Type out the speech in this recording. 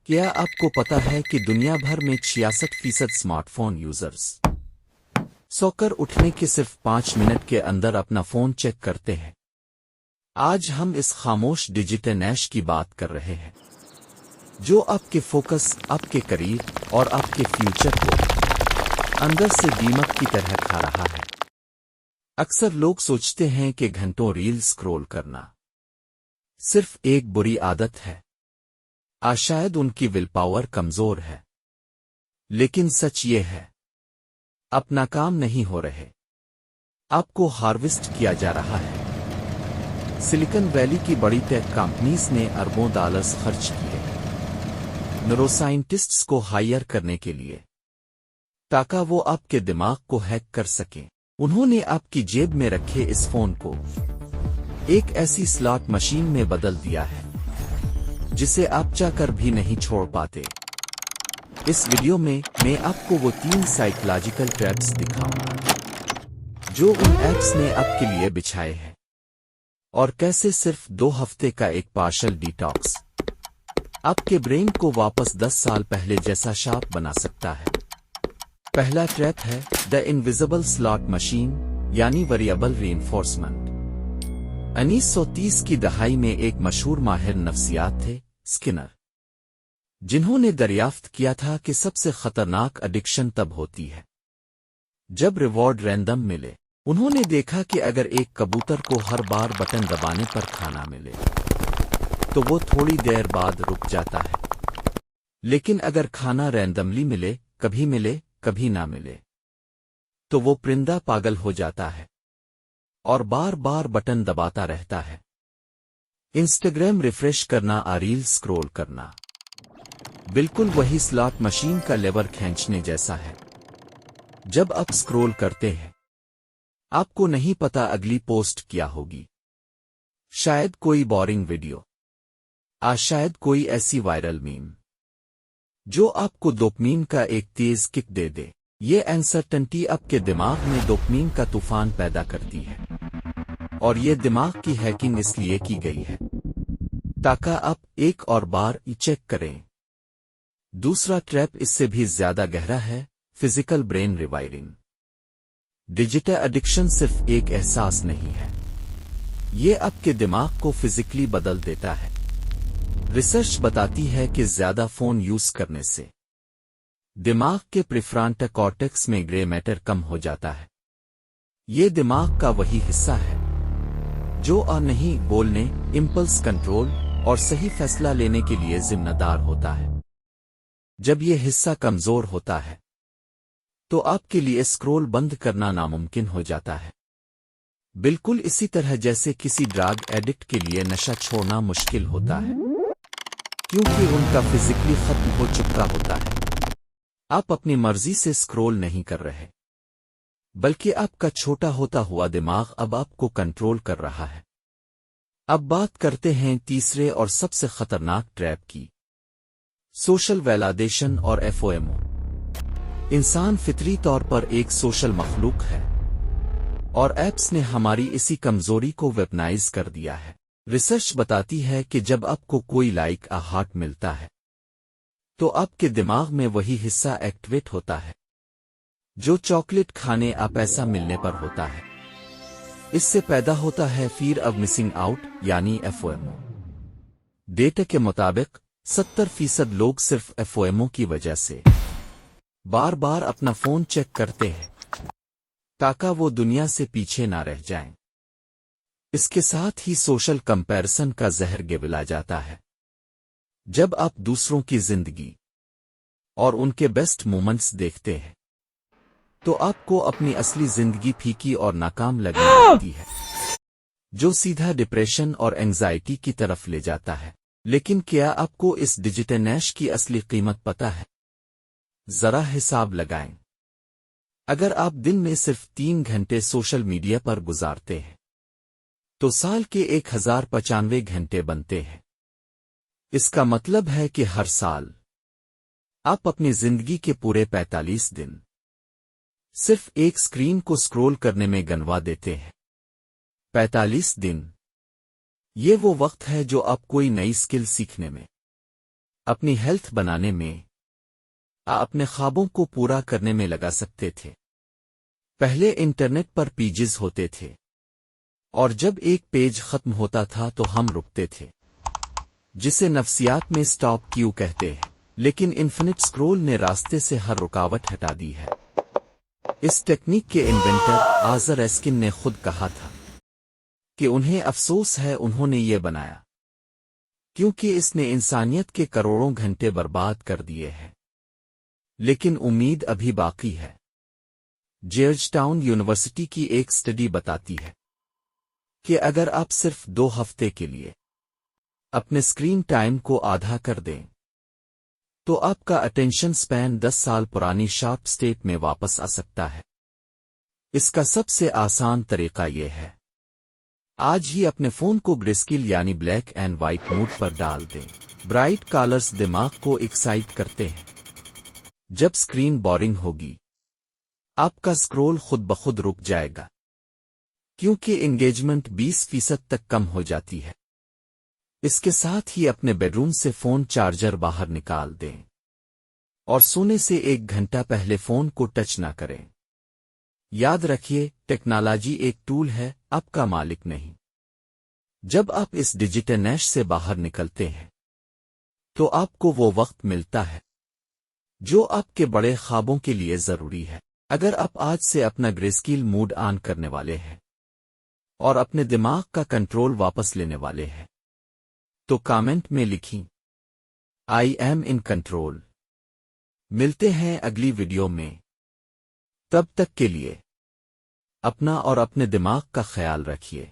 کیا آپ کو پتا ہے کہ دنیا بھر میں 66% اسمارٹ فون یوزرز سوکر اٹھنے کے صرف 5 منٹ کے اندر اپنا فون چیک کرتے ہیں؟ آج ہم اس خاموش ڈیجیٹل نیش کی بات کر رہے ہیں جو آپ کے فوکس، آپ کے کریئر اور آپ کے فیوچر کو اندر سے دیمک کی طرح کھا رہا ہے۔ اکثر لوگ سوچتے ہیں کہ گھنٹوں ریل سکرول کرنا صرف ایک بری عادت ہے، شاید ان کی ول پاور کمزور ہے، لیکن سچ یہ ہے اپنا کام نہیں ہو رہے، آپ کو ہارویسٹ کیا جا رہا ہے۔ سلیکن ویلی کی بڑی ٹیک کمپنیز نے اربوں ڈالرز خرچ کیے نیورو سائنٹسٹس کو ہائر کرنے کے لیے تاکہ وہ آپ کے دماغ کو ہیک کر سکیں۔ انہوں نے آپ کی جیب میں رکھے اس فون کو ایک ایسی سلاٹ مشین میں بدل دیا ہے جسے آپ چاہ کر بھی نہیں چھوڑ پاتے۔ اس ویڈیو میں آپ کو وہ 3 سائیکولوجیکل ٹریپس دکھاؤں گا جو ان ایپس نے آپ کے لیے بچھائے ہیں، اور کیسے صرف 2 ہفتے کا ایک پارشل ڈیٹاکس آپ کے برین کو واپس 10 سال پہلے جیسا شارپ بنا سکتا ہے۔ پہلا ٹریپ ہے دا انویزیبل سلاٹ مشین، یعنی ویریبل ری انفورسمنٹ۔ 1930 کی دہائی میں ایک مشہور ماہر نفسیات تھے، اسکنر، جنہوں نے دریافت کیا تھا کہ سب سے خطرناک ایڈکشن تب ہوتی ہے جب ریوارڈ رینڈم ملے۔ انہوں نے دیکھا کہ اگر ایک کبوتر کو ہر بار بٹن دبانے پر کھانا ملے تو وہ تھوڑی دیر بعد رک جاتا ہے، لیکن اگر کھانا رینڈملی ملے کبھی نہ ملے تو وہ پرندہ پاگل ہو جاتا ہے اور بار بار بٹن دباتا رہتا ہے۔ انسٹاگرام ریفریش کرنا، ریل سکرول کرنا، بالکل وہی سلاٹ مشین کا لیور کھینچنے جیسا ہے۔ جب آپ سکرول کرتے ہیں آپ کو نہیں پتا اگلی پوسٹ کیا ہوگی، شاید کوئی بورنگ ویڈیو، شاید کوئی ایسی وائرل میم جو آپ کو ڈوپامین کا ایک تیز کک دے دے۔ یہ انسرٹنٹی آپ کے دماغ میں ڈوپامین کا طوفان پیدا کرتی ہے، اور یہ دماغ کی ہیکنگ اس لیے کی گئی ہے تاکہ آپ ایک اور بار چیک کریں۔ دوسرا ٹریپ اس سے بھی زیادہ گہرا ہے، فزیکل برین ریوائرنگ۔ ڈیجیٹل ایڈکشن صرف ایک احساس نہیں ہے، یہ آپ کے دماغ کو فزیکلی بدل دیتا ہے۔ ریسرچ بتاتی ہے کہ زیادہ فون یوز کرنے سے دماغ کے پریفرنٹل کارٹیکس میں گرے میٹر کم ہو جاتا ہے۔ یہ دماغ کا وہی حصہ ہے جو نہیں بولنے، امپلس کنٹرول اور صحیح فیصلہ لینے کے لیے ذمہ دار ہوتا ہے۔ جب یہ حصہ کمزور ہوتا ہے تو آپ کے لیے سکرول بند کرنا ناممکن ہو جاتا ہے، بالکل اسی طرح جیسے کسی ڈرگ ایڈکٹ کے لیے نشہ چھوڑنا مشکل ہوتا ہے کیونکہ ان کا فزیکلی ختم ہو چکا ہوتا ہے۔ آپ اپنی مرضی سے سکرول نہیں کر رہے، بلکہ آپ کا چھوٹا ہوتا ہوا دماغ اب آپ کو کنٹرول کر رہا ہے۔ اب بات کرتے ہیں تیسرے اور سب سے خطرناک ٹریپ کی، سوشل ویلیڈیشن اور FOMO۔ انسان فطری طور پر ایک سوشل مخلوق ہے، اور ایپس نے ہماری اسی کمزوری کو ویپنائز کر دیا ہے۔ ریسرچ بتاتی ہے کہ جب آپ کو کوئی لائک ہارٹ ملتا ہے تو آپ کے دماغ میں وہی حصہ ایکٹیویٹ ہوتا ہے جو چاکلیٹ کھانے پیسہ ملنے پر ہوتا ہے۔ اس سے پیدا ہوتا ہے فیئر آف مسنگ آؤٹ، یعنی FOMO۔ ڈیٹا کے مطابق 70% لوگ صرف FOMO کی وجہ سے بار بار اپنا فون چیک کرتے ہیں تاکہ وہ دنیا سے پیچھے نہ رہ جائیں۔ اس کے ساتھ ہی سوشل کمپیرسن کا زہر گھلا جاتا ہے۔ جب آپ دوسروں کی زندگی اور ان کے بیسٹ مومنٹس دیکھتے ہیں تو آپ کو اپنی اصلی زندگی پھیکی اور ناکام لگنے لگتی ہے، جو سیدھا ڈپریشن اور اینگزائٹی کی طرف لے جاتا ہے۔ لیکن کیا آپ کو اس ڈیجیٹل نیش کی اصلی قیمت پتہ ہے؟ ذرا حساب لگائیں۔ اگر آپ دن میں صرف 3 گھنٹے سوشل میڈیا پر گزارتے ہیں تو سال کے 1095 گھنٹے بنتے ہیں۔ اس کا مطلب ہے کہ ہر سال آپ اپنی زندگی کے پورے 45 دن صرف ایک سکرین کو سکرول کرنے میں گنوا دیتے ہیں۔ 45 دن، یہ وہ وقت ہے جو آپ کوئی نئی سکل سیکھنے میں، اپنی ہیلتھ بنانے میں، اپنے خوابوں کو پورا کرنے میں لگا سکتے تھے۔ پہلے انٹرنیٹ پر پیجز ہوتے تھے، اور جب ایک پیج ختم ہوتا تھا تو ہم رکتے تھے، جسے نفسیات میں سٹاپ کیو کہتے ہیں۔ لیکن انفینٹ سکرول نے راستے سے ہر رکاوٹ ہٹا دی ہے۔ اس ٹیکنیک کے انوینٹر آزر ایسکن نے خود کہا تھا کہ انہیں افسوس ہے انہوں نے یہ بنایا، کیونکہ اس نے انسانیت کے کروڑوں گھنٹے برباد کر دیے ہیں۔ لیکن امید ابھی باقی ہے۔ جارج ٹاؤن یونیورسٹی کی ایک سٹڈی بتاتی ہے کہ اگر آپ صرف 2 ہفتے کے لیے اپنے اسکرین ٹائم کو آدھا کر دیں تو آپ کا اٹینشن سپین 10 سال پرانی شارپ سٹیٹ میں واپس آ سکتا ہے۔ اس کا سب سے آسان طریقہ یہ ہے، آج ہی اپنے فون کو گریسکیل یعنی بلیک اینڈ وائٹ موڈ پر ڈال دیں۔ برائٹ کالرز دماغ کو ایکسائٹ کرتے ہیں۔ جب اسکرین بورنگ ہوگی، آپ کا سکرول خود بخود رک جائے گا، کیونکہ انگیجمنٹ 20% تک کم ہو جاتی ہے۔ اس کے ساتھ ہی اپنے بیڈروم سے فون چارجر باہر نکال دیں، اور سونے سے 1 گھنٹہ پہلے فون کو ٹچ نہ کریں۔ یاد رکھیے، ٹیکنالوجی ایک ٹول ہے، آپ کا مالک نہیں۔ جب آپ اس ڈیجیٹل نیش سے باہر نکلتے ہیں تو آپ کو وہ وقت ملتا ہے جو آپ کے بڑے خوابوں کے لیے ضروری ہے۔ اگر آپ آج سے اپنا گریسکیل موڈ آن کرنے والے ہیں اور اپنے دماغ کا کنٹرول واپس لینے والے ہیں تو کامنٹ میں لکھیں آئی ایم ان کنٹرول۔ ملتے ہیں اگلی ویڈیو میں، تب تک کے لیے اپنا اور اپنے دماغ کا خیال رکھیے۔